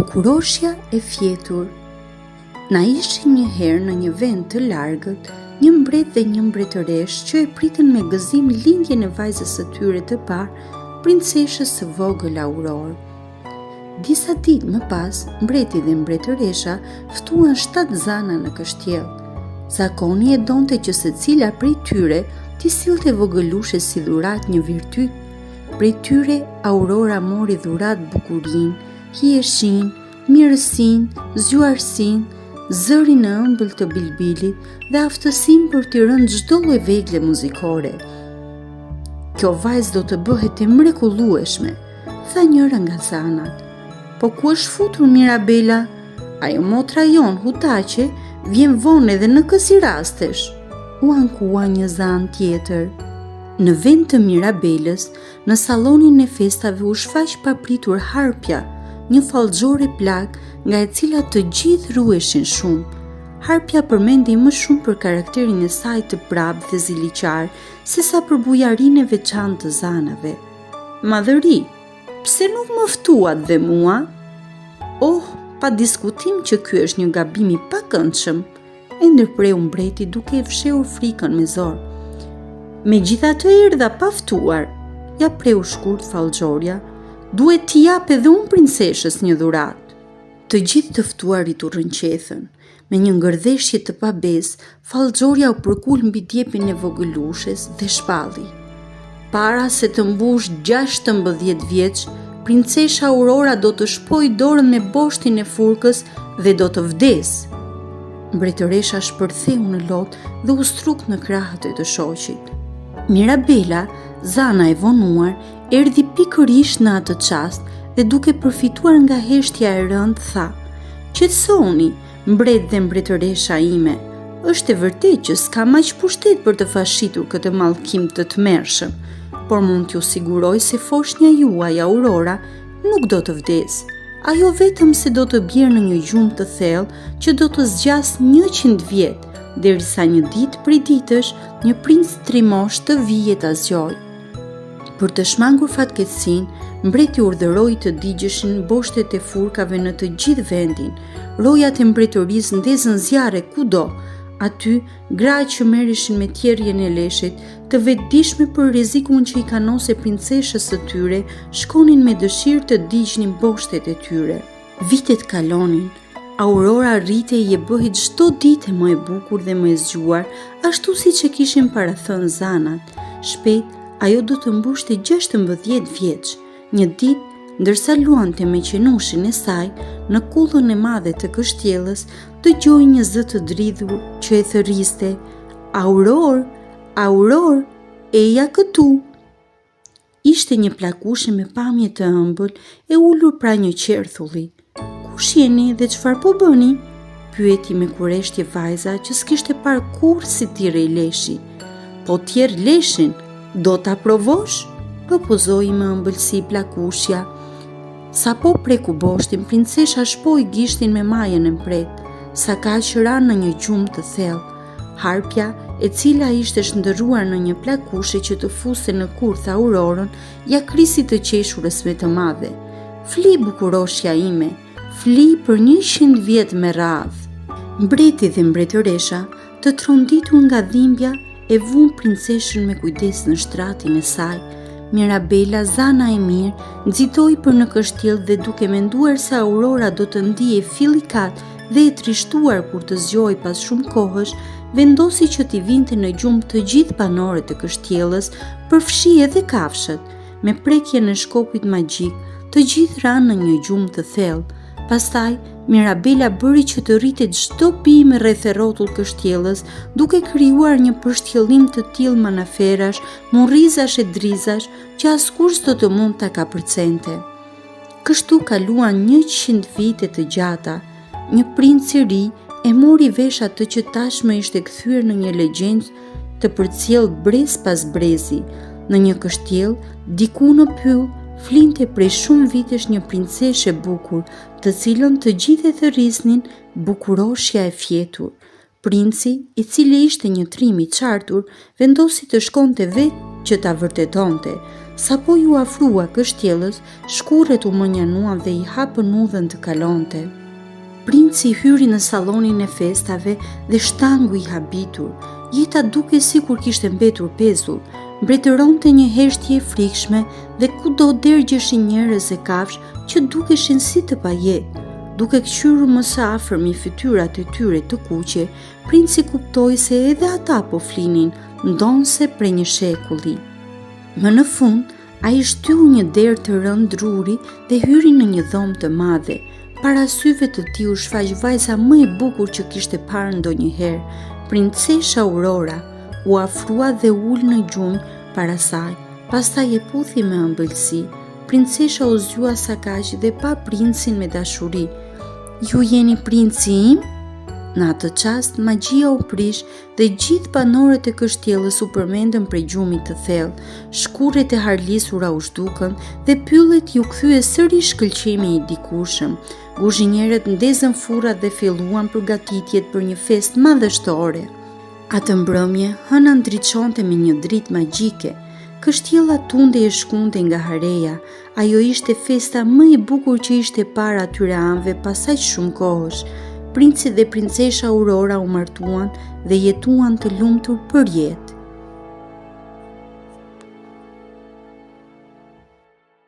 Bukuroshja e fjetur. Na ishin një herë në një vend të largët, një mbret dhe një mbretëresh që e pritën me gëzim lindjen e vajzës së tyre të parë, princeshës së vogël Aurorë. Disa ditë më pas, mbreti dhe mbretëresha ftuan 7 zana në kështjell. Zakoni e donte që secila prej tyre t'i sillte vogëlushe si dhurat një virtyt. Prej tyre Aurora mori dhurat bukurinë, hijeshin, mirësinë, zjuarsinë, zërin e ëmbël të bilbilit dhe aftësinë për t'i rënë çdo lloj vegle muzikore. Kjo vajzë do të bëhet e mrekullueshme, tha njëra nga zanat. Po ku është futur Mirabela? Ajo motra jon, hutaqe, vjen vonë edhe në kësi rastesh, u ankua një zanë tjetër. Në vend të Mirabelës, në sallonin e festave u shfaq papritur Harpja, një fallxore plak nga e cila të gjithë ruheshin shumë. Harpja përmendi më shumë për karakterin e saj të prapë dhe ziliqar, sesa për bujarinë e veçantë të zanave. Madhëri, pse nuk më ftuat dhe mua? Oh, pa diskutim që ky është një gabim i pakëndshëm, e ndërpreu mbreti duke e fshehur frikën me zor. Megjithatë erdha pa ftuar, ja preu shkurt fallxorja, duhet t'i jap edhe unë princeshës një dhuratë. Të gjithë të ftuarit u rrënqethën. Me një ngërdheshje të pabezë, fallxorja u përkul mbi djepin e vogëlushes dhe shpalli. Para se të mbush 16 vjeç, princesha Aurora do të shpojë dorën me boshtin e furkës dhe do të vdesë. Mbretëresha shpërtheu në lotë dhe u struk në krahët e të shoqit. Mirabela, zana e vonuar, erdhi pikërisht në atë çast dhe duke përfituar nga heshtja e rëndë tha: "Qetësoni, mbret dhe mbretëresha ime, është e vërtetë që s'kam aq pushtet për të fashitur këtë mallkim të tmerrshëm, por mund t'ju siguroj se foshnja juaj Aurora nuk do të vdesë. Ajo vetëm se do të bjerë në një gjumë të thellë që do të zgjas 100 vjet, derisa një ditë prej ditësh një princ trimosh të vijë ta zgjojë." Për të shmangur fatkeqësinë, mbreti urdhëroi të digjeshin boshtet e furkave në të gjithë vendin. Rojat e mbretërisë ndezën zjarre kudo. Aty, gra që merreshin me tjerrjen e leshit, të vetëdijshme për rrezikun që i kanose princeshës së tyre, shkonin me dëshirë të digjnin boshtet e tyre. Vitet kalonin. Aurora rritej e bëhej çdo ditë më e bukur dhe më e zgjuar, ashtu siç e kishin parathënë zanat. Shpejt ajo do të mbushte 16 vjeç. Një ditë, ndërsa luante me qenushin e saj, në kullën e madhe të kështjellës, dëgjoi një zë të dridhur që e thërriste: "Auror, Auror, eja këtu." Ishte një plakushe me pamje të ëmbël e ulur pra një qerthulli. "Kush jeni dhe çfarë po bëni?" pyeti me kureshtje vajza që s'kishte parë kurrë si tire i leshi. "Po tjerë leshin, do ta provosh?" propozoi me ëmbëlsi plakushja. Sa po preku boshtin, princesha shpoi gishtin me majën e mpret, sa kaq ra në një gjumë të thellë. Harpja, e cila ishte shndërruar në një plakushe që të fuste në kurth Aurorën, ja krisi të qeshurës me të madhe: "Fli bukuroshja ime, fli për 100 vjet me radhë." Mbreti dhe mbretëresha, të tronditur nga dhimbja, e vun princeshën me kujdes në shtratin e saj. Mirabela, zana e mirë, nxitoi për në kështjell dhe duke menduar se Aurora do të ndihej fillikat dhe e trishtuar kur të zgjojë pas shumë kohësh, vendosi që t'i vinte në gjumë të gjithë banorët të kështjellës, përfshi edhe kafshët. Me prekjen e shkopit magjik, të gjithë ranë në një gjumë të thellë. Pastaj, Mirabela bëri që të rritet çdo bimë rreth e rrotull kështjellës, duke krijuar një përshtjellim të tillë manaferash, murrizash e drizash që askush do të mund ta kapërcente. Kështu kaluan 100 vite të gjata. Një princ i ri e mori vesh atë që tashmë ishte kthyer në një legjendë të përcjell brez pas brezi. Në një kështjell, diku në pyll, flinte prej shumë vitesh një princeshë e bukur, të cilën të gjithë e thërrisnin bukuroshja e fjetur. Princi, i cili ishte një trim i qartur, vendosi të shkonte vetë që ta vërtetonte. Sapo ju afrua kështjellës, shkurret u mënjanuan dhe I hapën udhën të kalonte. Princi hyri në sallonin e festave dhe shtangu I habitur. Jeta duke sikur kishte mbetur pezull, mbretëronte një heshtje e frikshme dhe kudo dërgjeshin njerëz e kafsh që dukeshin si të pajetë. Duke kthyer më së afër mi fytyrat e tyre të kuqe, princi kuptoi se edhe ata po flinin, ndonse prej një shekulli. Më në fund, ai shtyu një derë të rënd druri dhe hyri në një dhomë të madhe. Para syve të tij u shfaq vajza më e bukur që kishte parë ndonjëherë, princesha Aurora. U afrua dhe ul në gjunjë para saj, pastaj e puthi me ëmbëlsi. Princesha u zgjua sa kaq dhe pa princin me dashuri. Ju jeni princi im? Në atë çast magjia u prish dhe gjithë banorët e kështjellës u përmendën prej gjumit të thellë. Shkurret e harlisura u zhdukën dhe pyllet ju kthye sërish shkëlqimi I dikurshëm. Guzhinjerët ndezën furrat dhe filluan përgatitjet për një festë madhështore. Atë mbrëmje, hëna ndriçonte me një dritë magjike. Kështjella tunde e shkunte nga hareja. Ajo ishte festa më e bukur që ishte parë atyre anëve pas aq shumë kohësh. Princi dhe princesha Aurora u martuan dhe jetuan të lumtur për jetë.